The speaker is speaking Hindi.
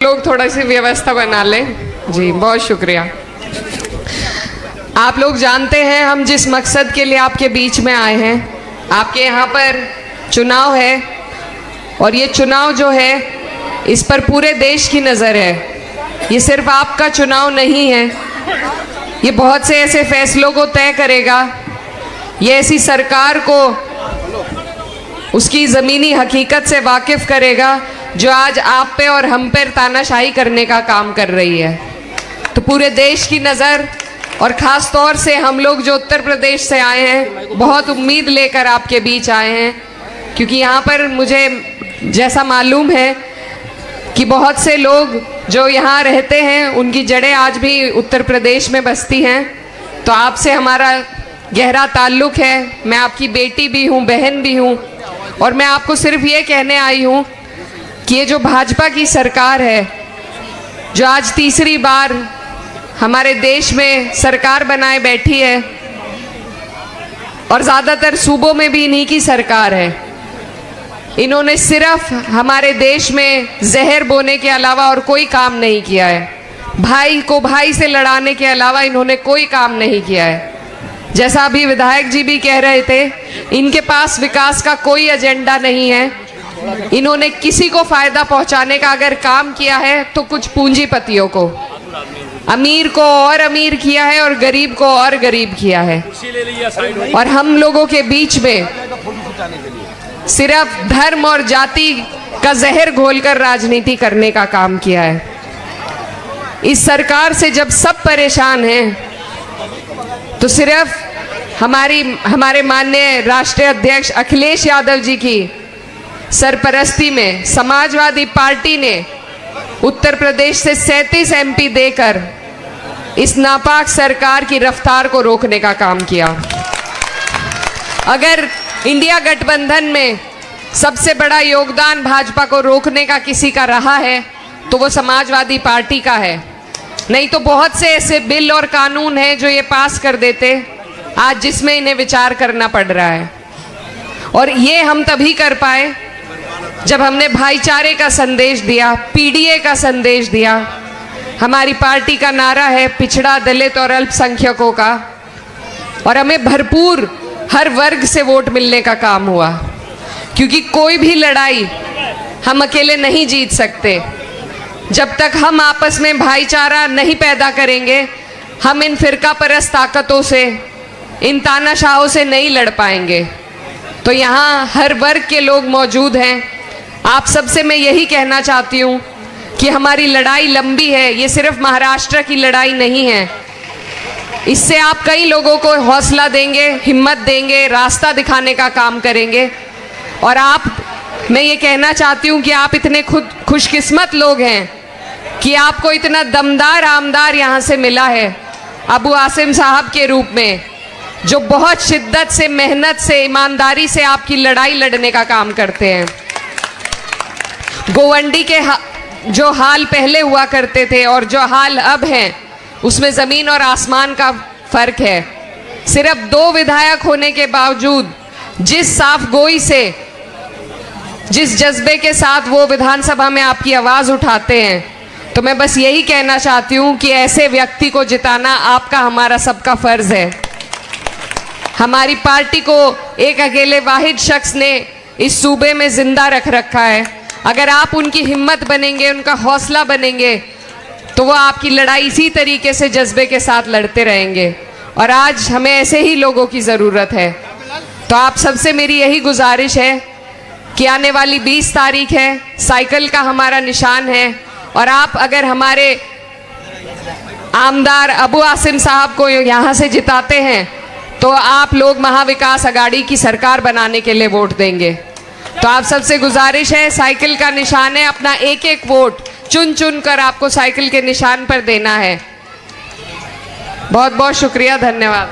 लोग थोड़ा सी व्यवस्था बना लें। जी बहुत शुक्रिया। आप लोग जानते हैं हम जिस मकसद के लिए आपके बीच में आए हैं। आपके यहाँ पर चुनाव है और ये चुनाव जो है इस पर पूरे देश की नज़र है। ये सिर्फ आपका चुनाव नहीं है, ये बहुत से ऐसे फैसलों को तय करेगा। ये ऐसी सरकार को उसकी ज़मीनी हकीकत से वाकिफ़ करेगा जो आज आप पे और हम पे तानाशाही करने का काम कर रही है। तो पूरे देश की नज़र और ख़ास तौर से हम लोग जो उत्तर प्रदेश से आए हैं बहुत उम्मीद लेकर आपके बीच आए हैं, क्योंकि यहाँ पर मुझे जैसा मालूम है कि बहुत से लोग जो यहाँ रहते हैं उनकी जड़ें आज भी उत्तर प्रदेश में बसती हैं। तो आपसे हमारा गहरा ताल्लुक़ है। मैं आपकी बेटी भी हूँ, बहन भी हूँ, और मैं आपको सिर्फ ये कहने आई हूँ कि ये जो भाजपा की सरकार है जो आज तीसरी बार हमारे देश में सरकार बनाए बैठी है और ज़्यादातर सूबों में भी इन्हीं की सरकार है, इन्होंने सिर्फ हमारे देश में जहर बोने के अलावा और कोई काम नहीं किया है। भाई को भाई से लड़ाने के अलावा इन्होंने कोई काम नहीं किया है। जैसा अभी विधायक जी भी कह रहे थे, इनके पास विकास का कोई एजेंडा नहीं है। इन्होंने किसी को फायदा पहुंचाने का अगर काम किया है तो कुछ पूंजीपतियों को, अमीर को और अमीर किया है और गरीब को और गरीब किया है। और हम लोगों के बीच में सिर्फ धर्म और जाति का जहर घोलकर राजनीति करने का काम किया है। इस सरकार से जब सब परेशान हैं तो सिर्फ हमारे माननीय राष्ट्रीय अध्यक्ष अखिलेश यादव जी की सरपरस्ती में समाजवादी पार्टी ने उत्तर प्रदेश से 37 एमपी देकर इस नापाक सरकार की रफ्तार को रोकने का काम किया। अगर इंडिया गठबंधन में सबसे बड़ा योगदान भाजपा को रोकने का किसी का रहा है तो वो समाजवादी पार्टी का है। नहीं तो बहुत से ऐसे बिल और कानून हैं जो ये पास कर देते आज, जिसमें इन्हें विचार करना पड़ रहा है। और ये हम तभी कर पाए जब हमने भाईचारे का संदेश दिया, पीडीए का संदेश दिया। हमारी पार्टी का नारा है पिछड़ा, दलित और अल्पसंख्यकों का, और हमें भरपूर हर वर्ग से वोट मिलने का काम हुआ, क्योंकि कोई भी लड़ाई हम अकेले नहीं जीत सकते। जब तक हम आपस में भाईचारा नहीं पैदा करेंगे, हम इन फिरका परस्त ताकतों से, इन तानाशाहों से नहीं लड़ पाएंगे। तो यहाँ हर वर्ग के लोग मौजूद हैं। आप सबसे मैं यही कहना चाहती हूँ कि हमारी लड़ाई लंबी है, ये सिर्फ महाराष्ट्र की लड़ाई नहीं है। इससे आप कई लोगों को हौसला देंगे, हिम्मत देंगे, रास्ता दिखाने का काम करेंगे। और मैं ये कहना चाहती हूँ कि आप इतने खुशकिस्मत लोग हैं कि आपको इतना दमदार आमदार यहाँ से मिला है अबू आसिम साहब के रूप में, जो बहुत शिद्दत से, मेहनत से, ईमानदारी से आपकी लड़ाई लड़ने का काम करते हैं। गोवंडी के जो हाल पहले हुआ करते थे और जो हाल अब हैं उसमें ज़मीन और आसमान का फ़र्क है। सिर्फ 2 विधायक होने के बावजूद जिस साफ गोई से, जिस जज्बे के साथ वो विधानसभा में आपकी आवाज़ उठाते हैं, तो मैं बस यही कहना चाहती हूँ कि ऐसे व्यक्ति को जिताना आपका, हमारा सबका फ़र्ज़ है। हमारी पार्टी को एक अकेले वाहिद शख्स ने इस सूबे में ज़िंदा रख रखा है। अगर आप उनकी हिम्मत बनेंगे, उनका हौसला बनेंगे, तो वो आपकी लड़ाई इसी तरीके से जज्बे के साथ लड़ते रहेंगे। और आज हमें ऐसे ही लोगों की ज़रूरत है। तो आप सबसे मेरी यही गुजारिश है कि आने वाली 20 तारीख है, साइकिल का हमारा निशान है, और आप अगर हमारे आमदार अबू आसिम साहब को यहाँ से जिताते हैं तो आप लोग महाविकास अघाड़ी की सरकार बनाने के लिए वोट देंगे। तो आप सबसे गुजारिश है, साइकिल का निशान है, अपना एक एक वोट चुन चुन कर आपको साइकिल के निशान पर देना है। बहुत बहुत शुक्रिया, धन्यवाद।